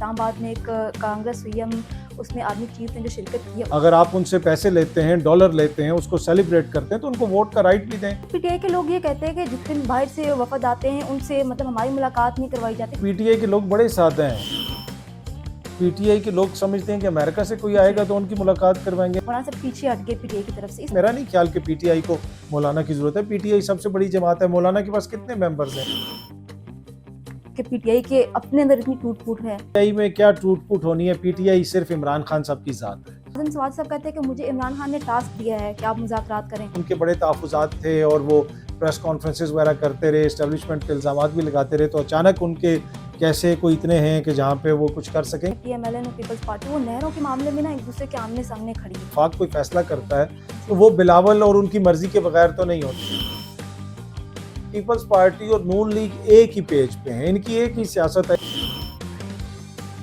इस्लामाबाद में एक कांग्रेस हुई, हम उसमें आर्मी चीफ ने जो शिरकत की है। अगर आप उनसे पैसे लेते हैं, डॉलर लेते हैं, उसको सेलिब्रेट करते हैं तो उनको वोट का राइट भी दें। पीटीआई के लोग ये कहते हैं कि जितने बाहर से वफद आते हैं उनसे मतलब हमारी मुलाकात नहीं करवाई जाती। पीटीआई के लोग बड़े साधे हैं। पीटीआई के लोग समझते हैं कि अमेरिका से कोई आएगा तो उनकी मुलाकात करवाएंगे। मौलाना से पीछे हट गए पीटीआई की तरफ से। मेरा नहीं ख्याल कि पीटीआई को मौलाना की जरूरत है। पीटीआई सबसे बड़ी जमात है। मौलाना के पास कितने मेंबर्स हैं? कि पीटीआई के अपने अंदर इतनी टूट फूट है। पीटीआई में क्या टूट फूट होनी है? पीटीआई सिर्फ इमरान खान साहब की जात है। आजम सवाद साहब कहते हैं कि मुझे इमरान खान ने टास्क दिया है कि आप मुज़ाकरात करें। उनके बड़े तहफ़्फ़ुज़ात थे और वो प्रेस कॉन्फ्रेंसेस वगैरह करते रहे, एस्टेब्लिशमेंट पे इल्ज़ामात भी लगाते रहे, तो अचानक उनके कैसे कोई इतने हैं कि जहाँ पे वो कुछ कर सकें। पीएमएलएन और पीपल्स पार्टी वो नहरों के मामले में ना एक दूसरे के आमने सामने खड़ी है। वफाक कोई फैसला करता है तो वो बिलावल और उनकी मर्जी के बगैर तो नहीं होती। पीपल्स पार्टी और नून लीग एक ही पेज पे हैं, इनकी एक ही सियासत है।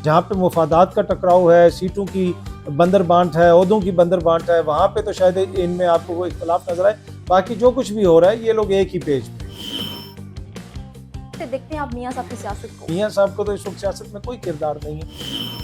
जहाँ पे मुफादात का टकराव है, सीटों की बंदर बांट है, ओहदों की बंदर बांट है, वहाँ पे तो शायद इनमें आपको वो इख्तलाफ नजर आए। बाकी जो कुछ भी हो रहा है ये लोग एक ही पेज पे। देखते हैं आप मियां साहब की सियासत को। मियां साहब को तो इस वक्त सियासत में कोई किरदार नहीं है।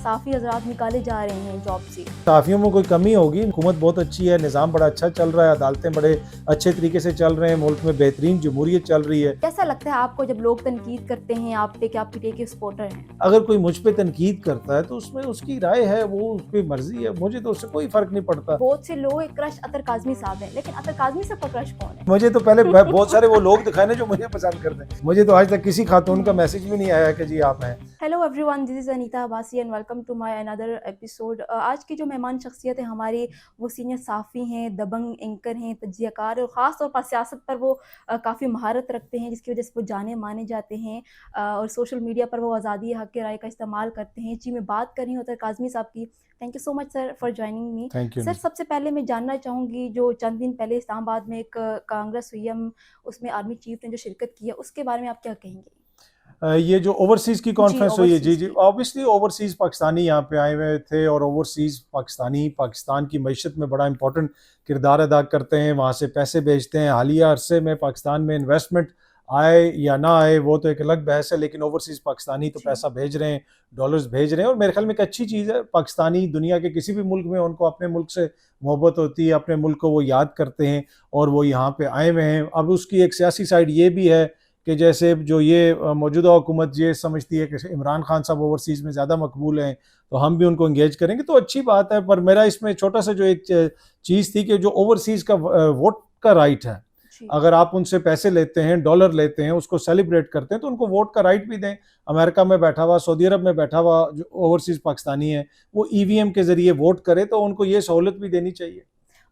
साफी हजरात निकाले जा रहे हैं जॉब से। साफियों में कोई कमी होगी? हुकूमत बहुत अच्छी है, निज़ाम बड़ा अच्छा चल रहा है, अदालतें बड़े अच्छे तरीके से चल रहे हैं, मुल्क में बेहतरीन जमहूरियत चल रही है। कैसा लगता है आपको जब लोग तनकीद करते हैं आप पे कि आप पीटीआई के सपोर्टर हैं? अगर कोई मुझ पे तनकीद करता है तो उसमें उसकी राय है, वो उसकी मर्जी है, मुझे तो उससे कोई फर्क नहीं पड़ता। बहुत से लोग क्रश अतर काज़मी साहब हैं, लेकिन अतर काज़मी साहब का क्रश कौन है? मुझे तो पहले बहुत सारे वो लोग दिखाए ना जो मुझे पसंद करते हैं। मुझे तो आज तक किसी खातून का मैसेज भी नहीं आया कि जी आप हैं। Hello everyone, this is Anita Abbasi and welcome to my another episode. आज की जो मेहमान शख्सियत है हमारी, वो सीनियर साफ़ी हैं, दबंग एंकर हैं, तज्जियाकार और ख़ास तौर पर सियासत पर वो काफ़ी महारत रखते हैं, जिसकी वजह से वो जाने माने जाते हैं। और सोशल मीडिया पर वो आज़ादी हक़ राय का इस्तेमाल करते हैं। जी, मैं बात कर रही हूँ अतर काज़मी साहब की। Thank you so much sir for joining me. Thank you. Sir, सबसे पहले मैं जानना चाहूँगी, जो चंद दिन पहले इस्लामाबाद में एक कांग्रेस हुई, हम उसमें आर्मी चीफ ने जो शिरकत की है, उसके बारे में आप क्या कहेंगे? ये जो ओवरसीज की कॉन्फ्रेंस हुई है, जी जी, ओवरसीज ऑब्वियसली ओवरसीज पाकिस्तानी यहाँ पे आए हुए थे और ओवरसीज पाकिस्तानी पाकिस्तान की मईशत में बड़ा इंपॉर्टेंट किरदार अदा करते हैं, वहाँ से पैसे भेजते हैं। हालिया अरसे में पाकिस्तान में इन्वेस्टमेंट आए या ना आए वो तो एक अलग बहस है, लेकिन ओवरसीज पाकिस्तानी तो पैसा भेज रहे हैं, डॉलर्स भेज रहे हैं, और मेरे ख्याल में एक अच्छी चीज़ है। पाकिस्तानी दुनिया के किसी भी मुल्क में उनको अपने मुल्क से मोहब्बत होती है, अपने मुल्क को वो याद करते हैं और वो यहाँ पे आए हुए हैं। अब उसकी एक सियासी साइड ये भी है कि जैसे जो ये मौजूदा हुकूमत ये समझती है कि इमरान खान साहब ओवरसीज़ में ज़्यादा मकबूल हैं तो हम भी उनको इंगेज करेंगे, तो अच्छी बात है। पर मेरा इसमें छोटा सा जो एक चीज़ थी कि जो ओवरसीज़ का वोट का राइट है, अगर आप उनसे पैसे लेते हैं, डॉलर लेते हैं, उसको सेलिब्रेट करते हैं तो उनको वोट का राइट भी दें। अमेरिका में बैठा हुआ, सऊदी अरब में बैठा हुआ जो ओवरसीज़ पाकिस्तानी है वो ईवीएम के ज़रिए वोट करे तो उनको ये सहूलत भी देनी चाहिए।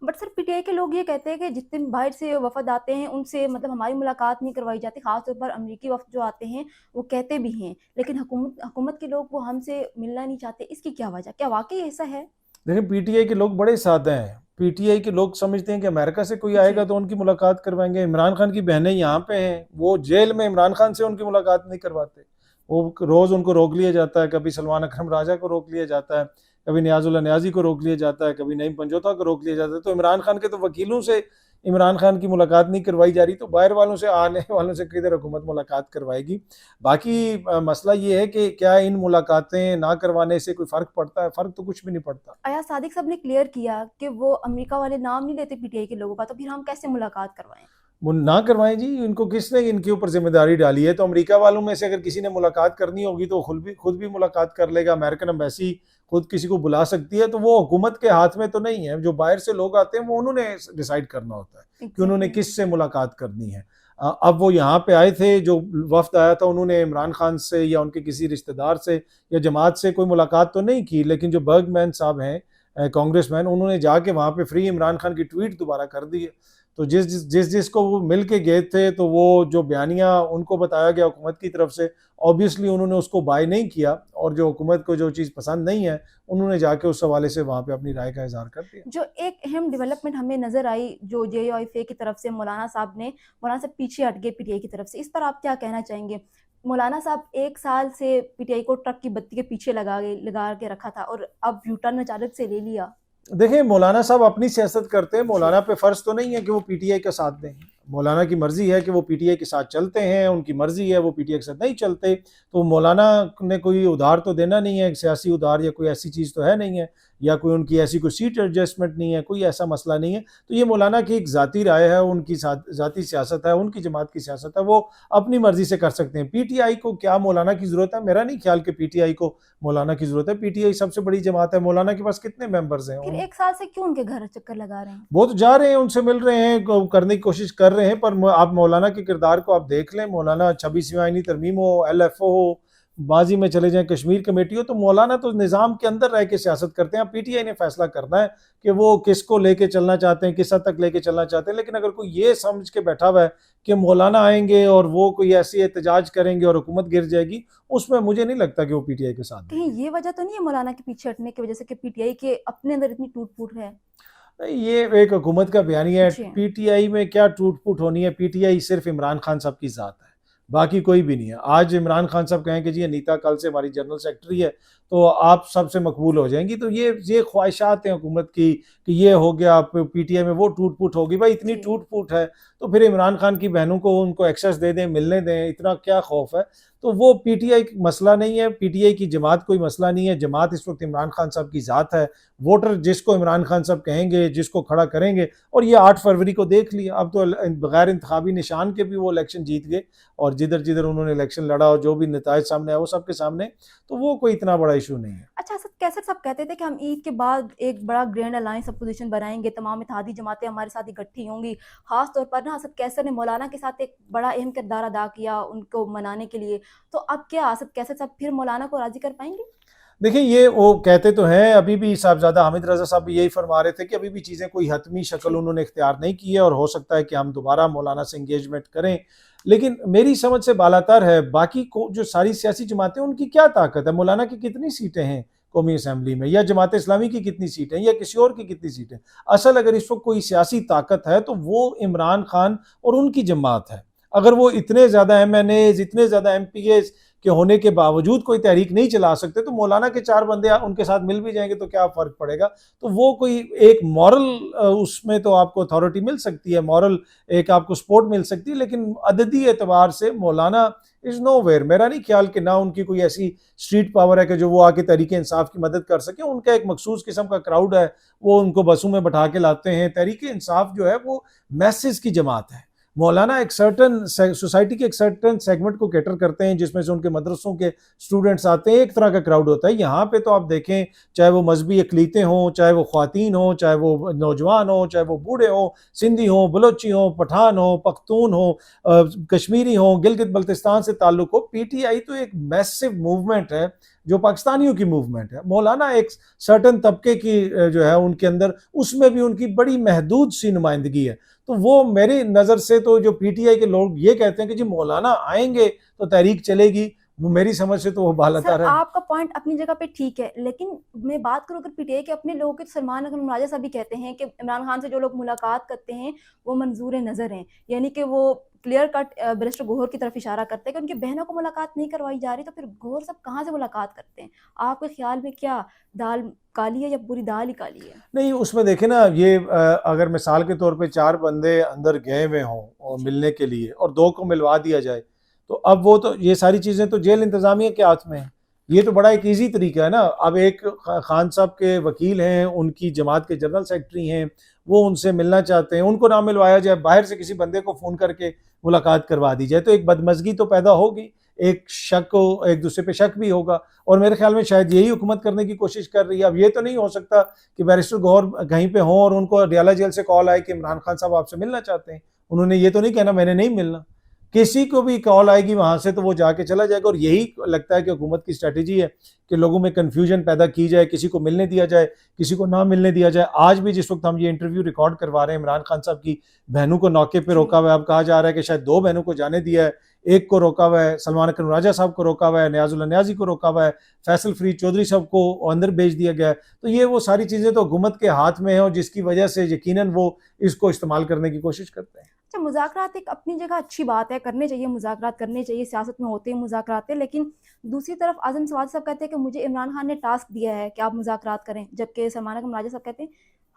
बट सर, पीटीआई के लोग ये कहते हैं कि जितने बाहर से वफद आते हैं उनसे मतलब हमारी मुलाकात नहीं करवाई जाती। खासतौर पर अमेरिकी वफद जो आते हैं वो कहते भी हैं, लेकिन हुकूमत के लोग वो हमसे मिलना नहीं चाहते। इसकी क्या वजह, क्या वाकई ऐसा है? देखिए, पीटीआई के लोग बड़े साधे हैं। पीटीआई के लोग समझते हैं कि अमेरिका से कोई आएगा तो उनकी मुलाकात करवाएंगे। इमरान खान की बहनें यहाँ पे हैं, वो जेल में इमरान खान से उनकी मुलाकात नहीं करवाते। वो रोज़ उनको रोक लिया जाता है, कभी सलमान अकरम राजा को रोक लिया जाता है, कभी नियाज़ुल्लाह नियाज़ी को रोक लिया जाता है, कभी नईम पंजोता को रोक लिया जाता है। तो इमरान खान के तो वकीलों से इमरान खान की मुलाकात नहीं करवाई जा रही, तो बाहर वालों से, आने वालों से किधर हुकूमत मुलाकात करवाएगी। बाकी मसला ये है कि क्या इन मुलाकातें ना करवाने से कोई फ़र्क पड़ता है? फ़र्क तो कुछ भी नहीं पड़ता। अयाज सादिक साहब ने क्लियर किया कि वो अमेरिका वाले नाम नहीं लेते पीटीआई के लोगों का, तो फिर हम कैसे मुलाकात करवाएं? वो ना करवाएं जी, इनको किसने इनके ऊपर जिम्मेदारी डाली है? तो अमेरिका वालों में से अगर किसी ने मुलाकात करनी होगी तो खुद भी मुलाकात कर लेगा। अमेरिकन एम्बेसी खुद किसी को बुला सकती है, तो वो हुकूमत के हाथ में तो नहीं है। जो बाहर से लोग आते हैं वो उन्होंने डिसाइड करना होता है कि उन्होंने किससे मुलाकात करनी है। अब वो यहाँ पे आए थे, जो वफ्द आया था उन्होंने इमरान खान से या उनके किसी रिश्तेदार से या जमात से कोई मुलाकात तो नहीं की, लेकिन जो बर्गमैन साहब हैं कांग्रेसमैन, उन्होंने जाके वहाँ पे फ्री इमरान खान की ट्वीट दोबारा कर दी है। तो जिसको वो मिल के गए थे, तो वो जो बयानिया उनको बताया गया हुकूमत की तरफ से, ऑब्वियसली उन्होंने उसको बाय नहीं किया, और जो हुकूमत को जो चीज़ पसंद नहीं है उन्होंने जाके उस हवाले से वहाँ पे अपनी राय का इजहार कर दिया। जो एक अहम डेवलपमेंट हमें नजर आई, जो जेओआईफे की तरफ से मौलाना से पीछे हट गए पीटीआई की तरफ से, इस पर आप क्या कहना चाहेंगे? मौलाना साहब 1 साल से पीटीआई को ट्रक की बत्ती के पीछे लगा के रखा था और अब यूटर्न अचानक से ले लिया। देखिए, मौलाना साहब अपनी सियासत करते हैं, मौलाना पे फ़र्ज़ तो नहीं है कि वो पीटीआई का साथ दें। मौलाना की मर्जी है कि वो पीटीआई के साथ चलते हैं, उनकी मर्जी है वो पीटीआई के साथ नहीं चलते। तो मौलाना ने कोई उधार तो देना नहीं है, सियासी उधार या कोई ऐसी चीज़ तो है नहीं है, या कोई उनकी ऐसी कोई सीट एडजस्टमेंट नहीं है, कोई ऐसा मसला नहीं है। तो ये मौलाना की एक ज़ाती राय है, उनकी ज़ाती सियासत है, उनकी जमात की सियासत है, वो अपनी मर्जी से कर सकते हैं। पीटीआई को क्या मौलाना की ज़रूरत है? मेरा नहीं ख्याल कि पीटीआई को मौलाना की ज़रूरत है। पीटीआई सबसे बड़ी जमात है, मौलाना के पास कितने मेंबर्स हैं? फिर 1 साल से क्यों उनके घर चक्कर लगा रहे हैं? वो तो जा रहे हैं, उनसे मिल रहे हैं, करने की कोशिश कर रहे हैं, पर आप मौलाना के किरदार को आप देख लें, मौलाना 26वीं आईनी तरमीम हो, एलएफओ हो, माजी में चले जाएं कश्मीर कमेटी हो, तो मौलाना तो निज़ाम के अंदर रह के सियासत करते हैं। पीटीआई ने फैसला करना है कि वो किसको लेके चलना चाहते हैं, किस हद तक लेके चलना चाहते हैं। लेकिन अगर कोई ये समझ के बैठा हुआ है कि मौलाना आएंगे और वो कोई ऐसी एहतजाज करेंगे और हुकूमत गिर जाएगी, उसमें मुझे नहीं लगता कि वो पीटीआई के साथ कहीं देंगे। ये वजह तो नहीं है मौलाना के पीछे हटने की वजह से कि पीटीआई के अपने अंदर इतनी टूट-फूट है? ये एक हुकूमत का बयानिया है। जी। पीटीआई में क्या टूट फूट होनी है? पीटीआई सिर्फ इमरान खान साहब की ज़ात है, बाकी कोई भी नहीं है। आज इमरान खान साहब कहें कि जी अनीता कल से हमारी जनरल सेक्रेटरी है, तो आप सबसे मकबूल हो जाएंगी। तो ये ख्वाहिशात हैं हुकूमत की कि ये हो गया, पीटीआई में वो टूट फूट होगी। भाई इतनी जी। टूट फूट है तो फिर इमरान खान की बहनों को उनको एक्सेस दे दें, मिलने दें, इतना क्या खौफ है? तो वो पीटीआई मसला नहीं है, पीटीआई की जमात कोई मसला नहीं है। जमात इस वक्त इमरान खान साहब की ज़ात है। वोटर जिसको इमरान खान साहब कहेंगे, जिसको खड़ा करेंगे, और ये 8 फरवरी को देख लिया। अब तो बगैर इंतखाबी निशान के भी वो इलेक्शन जीत गए, और जिधर जिधर उन्होंने इलेक्शन लड़ा और जो भी नतायज सामने आया वो सबके सामने, तो वो कोई इतना बड़ा इशू नहीं है। अच्छा, असद कैसर साहब कहते थे कि हम ईद के बाद एक बड़ा ग्रैंड अलायंस अपोजिशन बनाएँगे, तमाम इत्तेहादी जमातें हमारे साथ इकट्ठी होंगी। ख़ास तौर पर ना असद कैसर ने मौलाना के साथ एक बड़ा अहम किरदार अदा किया उनको मनाने के लिए। तो अब क्या असद कैसर साहब फिर मौलाना को राज़ी कर पाएँगे? देखिए, ये वो कहते तो हैं, अभी भी साहबजादा हामिद रज़ा साहब भी यही फरमा रहे थे कि अभी भी चीज़ें कोई हतमी शक्ल जी। उन्होंने इख्तियार नहीं की है, और हो सकता है कि हम दोबारा मौलाना से इंगेजमेंट करें। लेकिन मेरी समझ से बालातर है, बाकी को जो सारी सियासी जमातें, उनकी क्या ताकत है? मौलाना की कितनी सीटें हैं कौमी असम्बली में, या जमात इस्लामी की कितनी सीटें, या किसी और की कितनी सीटें? असल अगर इस वक्त कोई सियासी ताकत है तो वो इमरान खान और उनकी जमात है। अगर वो इतने ज़्यादा एमएनएज, इतने ज़्यादा एमपीएज के होने के बावजूद कोई तहरीक नहीं चला सकते, तो मौलाना के 4 बंदे उनके साथ मिल भी जाएंगे तो क्या फ़र्क पड़ेगा? तो वो कोई एक मॉरल, उसमें तो आपको अथॉरिटी मिल सकती है, मॉरल एक आपको सपोर्ट मिल सकती है, लेकिन अददी एतबार से मौलाना इज़ नोवेयर। मेरा नहीं ख्याल कि ना उनकी कोई ऐसी स्ट्रीट पावर है कि जो वो आके तहरीक इंसाफ की मदद कर सके। उनका एक मखसूस किस्म का क्राउड है, वो उनको बसों में बैठा के लाते हैं। तहरीक इंसाफ जो है वो मैसेज की जमात है। मौलाना एक सर्टन सोसाइटी के एक सर्टन सेगमेंट को कैटर करते हैं, जिसमें से उनके मदरसों के स्टूडेंट्स आते हैं, एक तरह का क्राउड होता है। यहाँ पे तो आप देखें, चाहे वो मजहबी अकलीतें हों, चाहे वो ख्वातीन हों, चाहे वो नौजवान हों, चाहे वो बूढ़े हों, सिंधी हों, बलोची हों, पठान हों, पख्तून हों, कश्मीरी हों, गिलगित बल्तिस्तान से ताल्लुक हो, पीटीआई तो एक मैसिव मूवमेंट है जो पाकिस्तानियों की मूवमेंट है। मौलाना एक सर्टन तबके की जो है उनके अंदर, उसमें भी उनकी बड़ी महदूद सी नुमाइंदगी है। तो वो मेरी नज़र से, तो जो पीटीआई के लोग ये कहते हैं कि जी मौलाना आएंगे तो तहरीक चलेगी, वो मेरी समझ से तो वो सर, बालातर है। आपका पॉइंट अपनी जगह पे ठीक है, लेकिन मैं बात करूँ अगर पीटीआई के अपने लोगों की, तो सलमान अगर मुराजा साहब भी कहते हैं कि इमरान खान से जो लोग मुलाकात करते हैं, वो मंजूर नज़र हैं। यानी कि वो क्लियर कट बैरिस्टर गौहर की तरफ इशारा करते हैं कि उनकी बहनों को मुलाकात नहीं करवाई जा रही, तो फिर गौहर साहब कहाँ से मुलाकात करते हैं? आपके ख्याल में क्या दाल काली है या पूरी दाल ही काली है? नहीं, उसमें देखे ना, ये अगर मिसाल के तौर पे 4 बंदे अंदर गए हुए हों और जी। मिलने के लिए, और 2 को मिलवा दिया जाए, तो अब वो तो ये सारी चीज़ें तो जेल इंतज़ामिया के हाथ में है। ये तो बड़ा एक ईज़ी तरीका है ना। अब एक खान साहब के वकील हैं, उनकी जमात के जनरल सेक्रेटरी हैं, वो उनसे मिलना चाहते हैं, उनको ना मिलवाया जाए, बाहर से किसी बंदे को फ़ोन करके मुलाकात करवा दी जाए, तो एक बदमज़गी तो पैदा होगी, एक शक हो, एक दूसरे पे शक भी होगा। और मेरे ख्याल में शायद यही हुकूमत करने की कोशिश कर रही है। अब ये तो नहीं हो सकता कि बैरिस्टर गौहर कहीं पे हों और उनको अडयाला जेल से कॉल आए कि इमरान खान साहब आपसे मिलना चाहते हैं। उन्होंने ये तो नहीं कहना मैंने नहीं मिलना। किसी को भी कॉल आएगी वहां से तो वो जाके चला जाएगा। और यही लगता है कि हुकूमत की स्ट्रैटेजी है कि लोगों में कन्फ्यूजन पैदा की जाए, किसी को मिलने दिया जाए, किसी को ना मिलने दिया जाए। आज भी जिस वक्त हम ये इंटरव्यू रिकॉर्ड करवा रहे हैं, इमरान खान साहब की बहनों को नौके पर रोका हुआ है। अब कहा जा रहा है कि शायद 2 बहनों को जाने दिया है, एक को रोका हुआ है, सलमान अकरम राजा साहब को रोका हुआ है, नियाजुल न्याजी को रोका हुआ है, फैसल फरीद चौधरी साहब को अंदर भेज दिया गया है। तो ये वो सारी चीज़ें तो हुकूमत के हाथ में है, और जिसकी वजह से यकीनन वो इसको इस्तेमाल करने की कोशिश करते हैं। अच्छा, मुज़ाकरात एक अपनी जगह अच्छी बात है, करने चाहिए, मुज़ाकरात करने चाहिए, सियासत में होते हैं मुज़ाकरात, लेकिन दूसरी तरफ आज़म सवाद साहब कहते हैं कि मुझे इमरान खान ने टास्क दिया है कि आप मुज़ाकरात करें, जबकि सलमान अकरम राजा साहब कहते हैं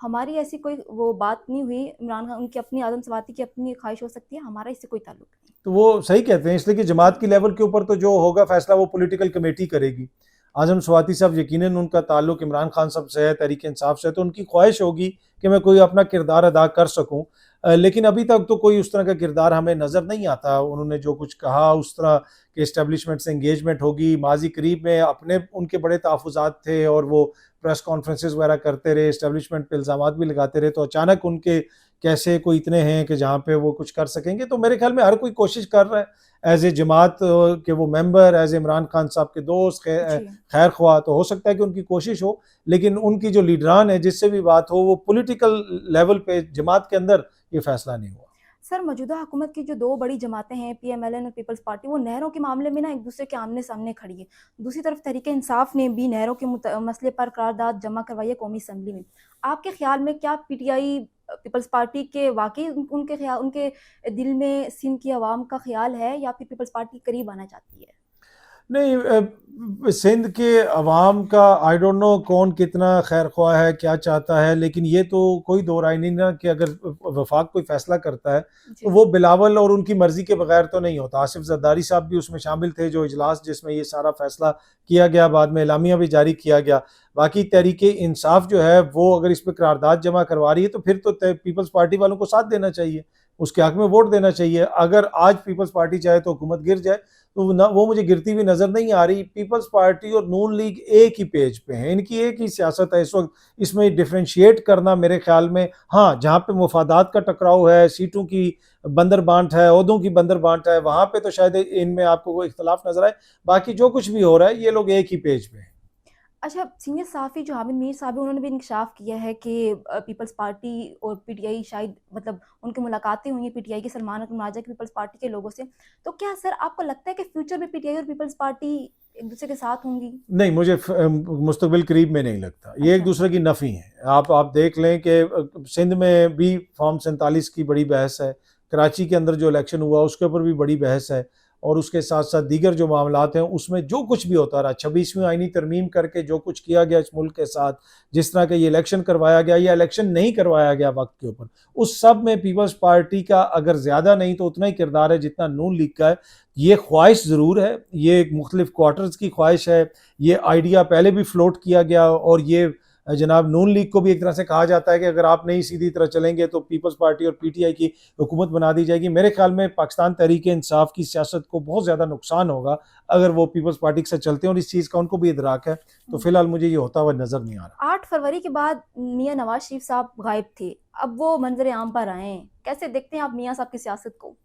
हमारी ऐसी कोई वो बात नहीं हुई, इमरान खान उनकी अपनी आदम-सवाती की अपनी ख्वाहिश हो सकती है, हमारा इससे कोई ताल्लुक नहीं। तो वो सही कहते हैं, इसलिए कि जमात जी, की लेवल के ऊपर तो जो होगा फैसला वो पॉलिटिकल कमेटी करेगी। आजम स्वाति साहब यकीनन उनका ताल्लुक इमरान खान साहब से है, तहरीक इंसाफ से है, तो उनकी ख्वाहिश होगी कि मैं कोई अपना किरदार अदा कर सकूं। लेकिन अभी तक तो कोई उस तरह का किरदार हमें नज़र नहीं आता। उन्होंने जो कुछ कहा उस तरह के इस्टेब्लिशमेंट से इंगेजमेंट होगी। माजी करीब में अपने उनके बड़े तहफ़्फ़ुज़ात थे और वो प्रेस कॉन्फ्रेंसेस वगैरह करते रहे, इस्टेब्लिशमेंट पे इल्ज़ामात भी लगाते रहे, तो अचानक उनके कैसे कोई इतने हैं कि जहाँ पे वो कुछ कर सकेंगे। तो मेरे ख्याल में हर कोई कोशिश कर रहा है एज ए जमात के वो मेंबर, एज इमरान खान साहब के दोस्त, जी। खैर ख्वाह, तो हो सकता है कि उनकी कोशिश हो, लेकिन उनकी जो लीडरान है जिससे भी बात हो वो पॉलिटिकल लेवल पे जमात के अंदर ये फैसला नहीं हुआ। सर, मौजूदा हुकूमत की जो 2 बड़ी जमातें हैं, पीएमएलएन और पीपल्स पार्टी, वो नहरों के मामले में ना एक-दूसरे के आमने-सामने खड़ी है। दूसरी तरफ तहरीक-ए-इंसाफ ने भी नहरों के मसले पर करारदाद जमा करवाई है कौमी असम्बली में। आपके ख़्याल में क्या पीटीआई पीपल्स पार्टी के वाक़ई उनके दिल में सिंध की अवाम का ख़्याल है या फिर पीपल्स पार्टी करीब आना चाहती है? नहीं, सिंध के अवाम का आई डोंट नो कौन कितना खैर ख्वाह है, क्या चाहता है, लेकिन ये तो कोई दो राय नहीं ना कि अगर वफाक कोई फैसला करता है तो जी। वो बिलावल और उनकी मर्जी के बगैर तो नहीं होता। आसिफ जरदारी साहब भी उसमें शामिल थे, जो इजलास जिसमें ये सारा फैसला किया गया, बाद में एलामिया भी जारी किया गया। बाकी तहरीक इंसाफ जो है वो अगर इस पर करारदाद जमा करवा रही है तो फिर तो पीपल्स पार्टी वालों को साथ देना चाहिए, उसके हक में वोट देना चाहिए। अगर आज पीपल्स पार्टी चाहे तो हुकूमत गिर जाए, तो ना वो मुझे गिरती हुई नजर नहीं आ रही। पीपल्स पार्टी और नून लीग एक ही पेज पे हैं, इनकी एक ही सियासत है इस वक्त। इसमें डिफ्रेंशिएट करना मेरे ख्याल में, हाँ, जहाँ पे मुफादात का टकराव है, सीटों की बंदर बांट है, ओहदों की बंदर बांट है, वहां पे तो शायद इनमें आपको कोई इख्तलाफ नजर आए। बाकी जो कुछ भी हो रहा है ये लोग एक ही पेज पे हैं। अच्छा, सीनियर सहाफ़ी जो हामिद मीर साहब हैं, उन्होंने भी इंकशाफ़ किया है कि पीपल्स पार्टी और पीटीआई शायद मतलब उनकी मुलाकातें हुई हैं पीटीआई के सलमान अकमल राजा के पीपल्स पार्टी के लोगों से। तो क्या सर आपको लगता है कि फ्यूचर में पीटीआई और पीपल्स पार्टी एक-दूसरे के साथ होंगी? नहीं, मुझे मुस्तकबिल करीब में नहीं लगता, ये एक अच्छा, दूसरे की नफ़ी है। आप देख लें कि सिंध में भी फॉर्म 47 की बड़ी बहस है, कराची के अंदर जो इलेक्शन हुआ उसके ऊपर भी बड़ी बहस है, और उसके साथ साथ दीगर जो मामलात हैं उसमें जो कुछ भी होता रहा, 26वीं आईनी तरमीम करके जो कुछ किया गया इस मुल्क के साथ, जिस तरह का ये इलेक्शन करवाया गया या इलेक्शन नहीं करवाया गया वक्त के ऊपर, उस सब में पीपल्स पार्टी का अगर ज़्यादा नहीं तो उतना ही किरदार है जितना नून लीग का है। ये ख्वाहिश ज़रूर है, ये मुख्तलिफ क्वार्टर्स की ख्वाहिश है, ये आइडिया पहले भी फ्लोट किया गया, और ये जनाब नून लीग को भी एक तरह से कहा जाता है कि अगर आप नहीं सीधी तरह चलेंगे तो पीपल्स पार्टी और पीटीआई की हुकूमत बना दी जाएगी। मेरे ख्याल में पाकिस्तान तहरीक इंसाफ की सियासत को बहुत ज़्यादा नुकसान होगा अगर वो पीपल्स पार्टी से चलते हैं, और इस चीज़ का उनको भी इदराक है। तो हुँ। फिलहाल मुझे ये होता हुआ नज़र नहीं आ रहा। 8 फरवरी के बाद मियाँ नवाज़ शरीफ साहब गायब थे। अब वो मंज़र-ए-आम पर आए हैं। कैसे देखते हैं आप मियाँ साहब की सियासत को?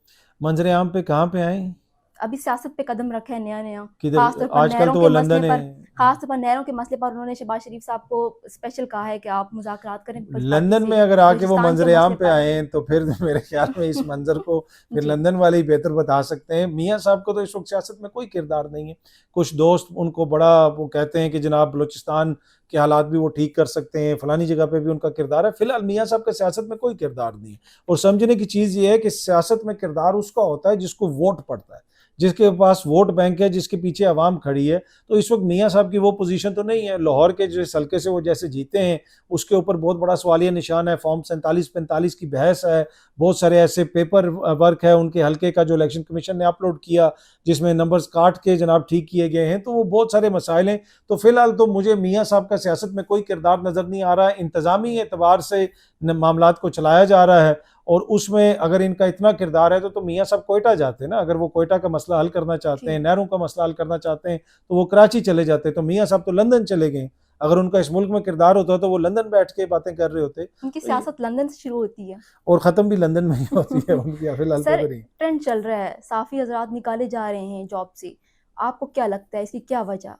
मंजर आम पे कहाँ पे आए? अभी सियासत पे कदम रखा है नया-नया, किधर? ख़ास तौर पर आजकल नहरों तो वो के मसले लंदन है। पर ख़ास तौर पर नहरों के मसले पर उन्होंने शहबाज़ शरीफ साहब को स्पेशल कहा है कि आप मुज़ाकरात करें पीपल्स पार्टी लंदन से, में अगर आके वो बलूचिस्तान के मंजर आम मसले पे पर। आए हैं तो फिर मेरे ख्याल में इस मंजर को फिर जी, लंदन वाले ही बेहतर बता सकते हैं। मियाँ साहब को तो इस वक्त सियासत में कोई किरदार नहीं है। कुछ दोस्त उनको बड़ा वो कहते हैं कि जनाब बलूचिस्तान के हालात भी वो ठीक कर सकते हैं, फलानी जगह पे भी उनका किरदार है। फिलहाल मियाँ साहब का सियासत में कोई किरदार नहीं है। और समझने की चीज़ ये है कि सियासत में किरदार उसका होता है जिसको वोट पड़ता है, जिसके पास वोट बैंक है, जिसके पीछे अवाम खड़ी है। तो इस वक्त मियाँ साहब की वो पोजीशन तो नहीं है। लाहौर के जिस हल्के से वो जैसे जीते हैं उसके ऊपर बहुत बड़ा सवालिया निशान है। फॉर्म 47-45 की बहस है, बहुत सारे ऐसे पेपर वर्क है उनके हल्के का जो इलेक्शन कमीशन ने अपलोड किया, जिसमें नंबर्स काट के जनाब ठीक किए गए हैं। तो वो बहुत सारे मसाइल हैं। तो फिलहाल तो मुझे मियाँ साहब का सियासत में कोई किरदार नज़र नहीं आ रहा है। इंतज़ामी एतबार से मामलात को चलाया जा रहा है, और उसमें अगर इनका इतना किरदार है तो मियाँ साहब कोयटा जाते हैं ना। अगर वो कोयटा का मसला हल करना चाहते हैं, जी। नहरों का मसला हल करना चाहते हैं, तो वो कराची चले जाते हैं। तो मियाँ साहब तो लंदन चले गए। अगर उनका इस मुल्क में किरदार होता तो वो लंदन बैठ के बातें कर रहे होते। उनकी तो सियासत लंदन से शुरू होती है। और ख़त्म भी लंदन में ही होती है उनकी, फिलहाल तो सर, उधर ही। ट्रेंड चल रहा है, साफ़ी हज़रात निकाले जा रहे हैं जॉब से। आपको क्या लगता है इसकी क्या वजह?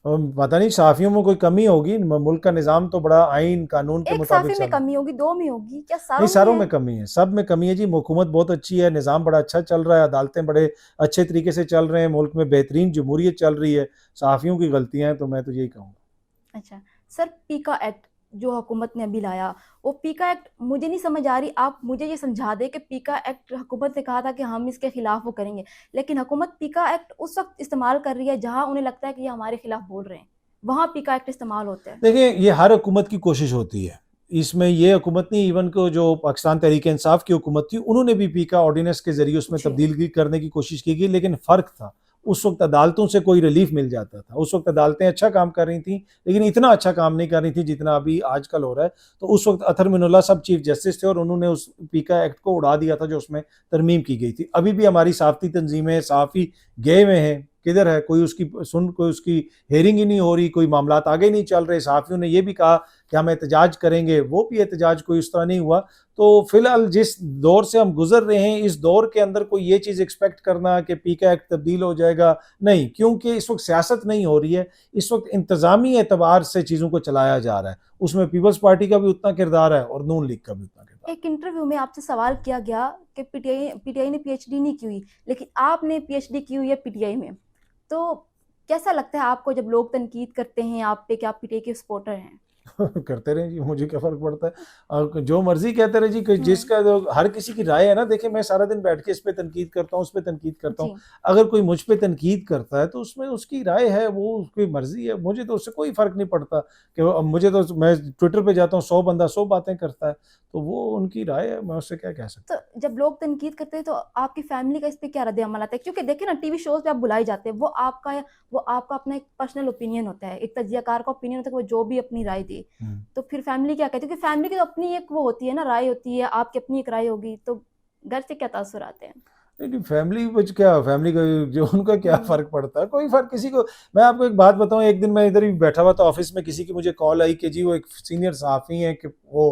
पता नहीं साफ़ियों में कोई कमी होगी। मुल्क का निज़ाम तो बड़ा आइन कानून के एक मुताबिक साफ़ी में चल रहा है। कमी होगी, 2 में होगी, क्या नहीं, सारों में सारों है? में कमी है, सब में कमी है जी। हुकूमत बहुत अच्छी है, निज़ाम बड़ा अच्छा चल रहा है, अदालतें बड़े अच्छे तरीके से चल रहे हैं, मुल्क में बेहतरीन जमहूरियत चल रही है। सहाफ़ियों की गलतियाँ हैं तो मैं तो यही कहूँगा। अच्छा, सर पीका एक्ट जो हुकूमत ने अभी लाया, वो पीका एक्ट मुझे नहीं समझ आ रही, आप मुझे ये समझा दें कि पीका एक्ट हुकूमत ने कहा था कि हम इसके खिलाफ वो करेंगे, लेकिन हुकूमत पीका एक्ट उस वक़्त इस्तेमाल कर रही है जहाँ उन्हें लगता है कि ये हमारे खिलाफ बोल रहे हैं, वहाँ पीका एक्ट इस्तेमाल होता है। देखिए, ये हर हुकूमत की कोशिश होती है। इसमें ये हुकूमत नहीं, इवन को जो पाकिस्तान तहरीक इंसाफ की हुकूमत थी उन्होंने भी पीका ऑर्डिनेंस के जरिए उसमें जी। तब्दीली करने की कोशिश की गई, लेकिन फ़र्क था उस वक्त अदालतों से कोई रिलीफ मिल जाता था। उस वक्त अदालतें अच्छा काम कर रही थी, लेकिन इतना अच्छा काम नहीं कर रही थी जितना अभी आजकल हो रहा है। तो उस वक्त अतर मिनुल्लाह सब चीफ जस्टिस थे और उन्होंने उस पीका एक्ट को उड़ा दिया था जो उसमें तरमीम की गई थी। अभी भी हमारी सहाफ़ती तंजीमें, सहाफ़ी गए हुए हैं, किधर है कोई उसकी कोई उसकी हेयरिंग ही नहीं हो रही, कोई मामलात आगे नहीं चल रहे। सहाफ़ियों ने यह भी कहा कि हम एहतजाज करेंगे, वो भी एहतजाज कोई उस तरह नहीं हुआ। तो फिलहाल जिस दौर से हम गुजर रहे हैं, इस दौर के अंदर कोई ये चीज़ एक्सपेक्ट करना कि पीका एक्ट तब्दील हो जाएगा, नहीं, क्योंकि इस वक्त सियासत नहीं हो रही है, इस वक्त इंतज़ामी एतबार से चीज़ों को चलाया जा रहा है। उसमें पीपल्स पार्टी का भी उतना किरदार है और नून लीग का भी उतना किरदार। एक इंटरव्यू में आपसे सवाल किया गया कि पीटीआई ने पीएचडी नहीं की हुई, लेकिन आपने पीएचडी की हुई है पीटीआई में। तो कैसा लगता है आपको जब लोग तनकीद करते हैं आप पे कि आप पीटीआई के सपोर्टर हैं? करते रहे जी, मुझे क्या फ़र्क पड़ता है। और जो मर्ज़ी कहते रहे जी, हुँ। जिसका जो हर किसी की राय है ना। देखिए, मैं सारा दिन बैठ के इस पे तनकीद करता हूँ, उस पे तनकीद करता हूँ। जी। अगर कोई मुझ पे तनकीद करता है तो उसमें उसकी राय है, वो उसकी मर्ज़ी है, मुझे तो उससे कोई फ़र्क नहीं पड़ता कि वो मुझे तो मैं ट्विटर पे जाता हूँ, 100 बंदा 100 बातें करता है, तो वो उनकी राय है, मैं उससे क्या कह सकता तो जब लोग तनकीद करते हैं तो आपकी फैमिली का इस पे क्या रद्द-ए-अमल आता है? क्योंकि देखिए ना टीवी शोज़ पे आप बुलाए जाते हैं, वो आपका अपना एक पर्सनल ओपिनियन होता है, एक तज्ज़ियाकार का ओपिनियन होता है कि वो जो भी अपनी राय दे। हूँ। तो फिर फैमिली क्या कहती है? क्योंकि फैमिली की तो अपनी एक वो होती है ना, राय होती है, आपकी अपनी एक राय होगी, तो घर से क्या तासुर आते हैं? नहीं, नहीं, फैमिली कुछ क्या, फैमिली का जो उनका क्या हुँ। फ़र्क पड़ता है, कोई फ़र्क किसी को। मैं आपको एक बात बताऊँ, एक दिन मैं इधर ही बैठा हुआ था ऑफ़िस में, किसी की मुझे कॉल आई कि जी वो एक सीनियर सहाफ़ी हैं कि वो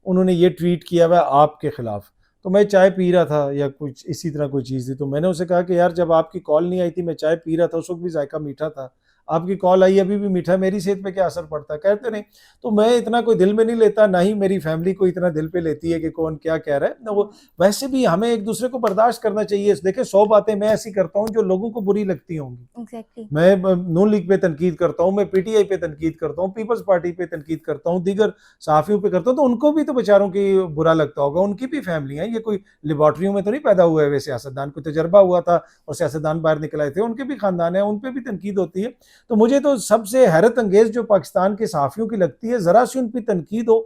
उन्होंने ये ट्वीट किया हुआ है आपके ख़िलाफ़। तो मैं चाय पी रहा था या कुछ इसी तरह कोई चीज़ थी, तो मैंने उसे कहा कि यार, जब आपकी कॉल नहीं आई थी मैं चाय पी रहा था, उस वक़्त भी ज़ायक़ा मीठा था। आपकी कॉल आई अभी भी मीठा है, मेरी सेहत पे क्या असर पड़ता है? कहते नहीं। तो मैं इतना कोई दिल में नहीं लेता, ना ही मेरी फैमिली को इतना दिल पे लेती है कि कौन क्या कह रहा है। ना वो, हुँ। वैसे भी हमें एक-दूसरे को बर्दाश्त करना चाहिए। देखिए, 100 बातें मैं ऐसी करता हूँ जो लोगों को बुरी लगती होंगी। एग्ज़ैक्टली। मैं नून लीग पे तनकीद करता हूँ, मैं पीटीआई पे तनकीद करता हूँ, पीपल्स पार्टी पे तनकीद करता हूँ, दीगर सहाफ़ियों पे करता हूँ, तो उनको भी तो बेचारों की बुरा लगता होगा, उनकी भी फैमिली है। ये कोई लेबॉरेटरियों में तो नहीं पैदा हुए हुए सियासतदान, कोई तजर्बा हुआ था और सियासतदान बाहर निकल आए थे, उनके भी ख़ानदान है, उन पे भी तनकीद होती है। तो मुझे तो सबसे हैरत अंगेज़ जो पाकिस्तान के सहाफ़ियों की लगती है, ज़रा सी उन पे तनकीद हो,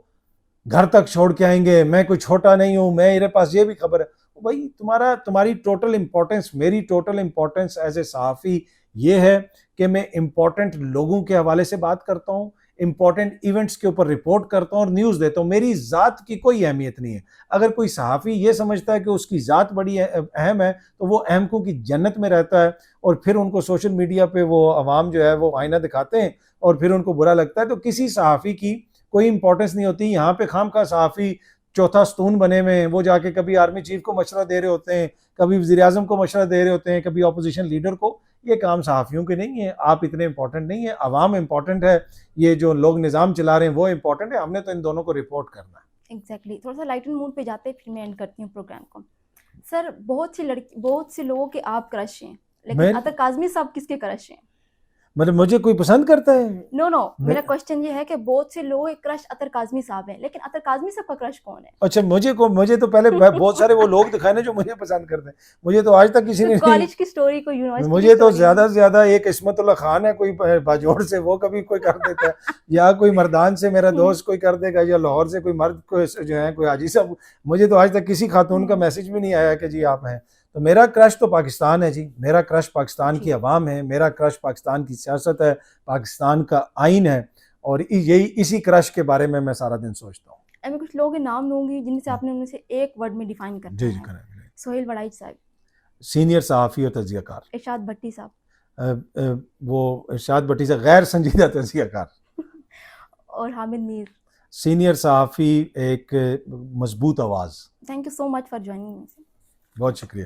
घर तक छोड़ के आएंगे, मैं कोई छोटा नहीं हूँ, मेरे पास ये भी खबर है। भाई, तुम्हारी टोटल इंपॉर्टेंस, मेरी टोटल इंपॉर्टेंस एज ए सहाफ़ी ये है कि मैं इंपॉर्टेंट लोगों के हवाले से बात करता हूँ, इंपॉर्टेंट इवेंट्स के ऊपर रिपोर्ट करता हूँ और न्यूज़ देता हूँ। मेरी ज़ात की कोई अहमियत नहीं है। अगर कोई सहाफ़ी ये समझता है कि उसकी ज़ात बड़ी अहम है, तो वो अहमकों की जन्नत में रहता है और फिर उनको सोशल मीडिया पे वो अवाम जो है वो आईना दिखाते हैं और फिर उनको बुरा लगता है। तो किसी सहाफ़ी की कोई इंपॉर्टेंस नहीं होती। यहाँ पे खामखा सहाफ़ी चौथा स्तून बने हुए हैं, वो जाके कभी आर्मी चीफ को मशवरा दे रहे होते हैं, कभी वज़ीर आज़म को मशवरा दे रहे होते हैं, कभी ऑपोजिशन लीडर को। ये काम सहाफ़ियों के नहीं है। आप इतने इंपॉर्टेंट नहीं है, अवाम इंपॉर्टेंट है, ये जो लोग निज़ाम चला रहे हैं वो इंपॉर्टेंट है। हमने तो इन दोनों को रिपोर्ट करना है। एग्ज़ैक्टली। थोड़ा-सा लाइटर मूड पे जाते हैं, फिर मैं एंड करती हूँ प्रोग्राम को। सर, बहुत से लोगों के आप क्रश हैं, लेकिन मैं अतर काज़मी साहब किसके क्रश हैं? मतलब मुझे कोई पसंद करता है? नो, नो, मैं मेरा क्वेश्चन ये है कि बहुत से लोगों के क्रश अतर काज़मी साहब हैं, लेकिन अतर काज़मी साहब का क्रश कौन है? अच्छा, मुझे तो पहले बहुत सारे वो लोग दिखाए ना जो मुझे पसंद करते हैं। मुझे तो आज तक किसी कोई ने नहीं। कॉलेज की स्टोरी, कोई यूनिवर्सिटी की मुझे तो स्टोरी? ज़्यादा से ज़्यादा एक इस्मतुल्लाह खान है, कोई बाजोड़ से, वो कभी कोई कर देता है या कोई मर्दान से मेरा हुँ। दोस्त कोई कर देगा या लाहौर से कोई मर्द को जो है कोई हाजी साहब। मुझे तो आज तक किसी खातून का हुँ। मैसेज भी नहीं आया कि जी आप हैं। तो मेरा क्रश तो पाकिस्तान है जी, मेरा क्रश पाकिस्तान की जी। अवाम है, मेरा क्रश पाकिस्तान की सियासत है, पाकिस्तान का आइन है और यही इसी क्रश के बारे में मैं सारा दिन सोचता हूँ। मैं कुछ लोगों के नाम लूँगी जिनमें से हुँ। आपने उनमें से एक वर्ड में डिफाइन करना जी, जी, है। करें। सोहेल वड़ाइच साहब, सीनियर सहाफ़ी और तज़कियाकार। इरशाद भट्टी साहब वो इरशाद भट्टी से गैर संजीदा तज़कियाकार। और हामिद मीर। सीनियर सहाफ़ी, एक मज़बूत आवाज़। Thank you so much for joining me. बहुत शुक्रिया।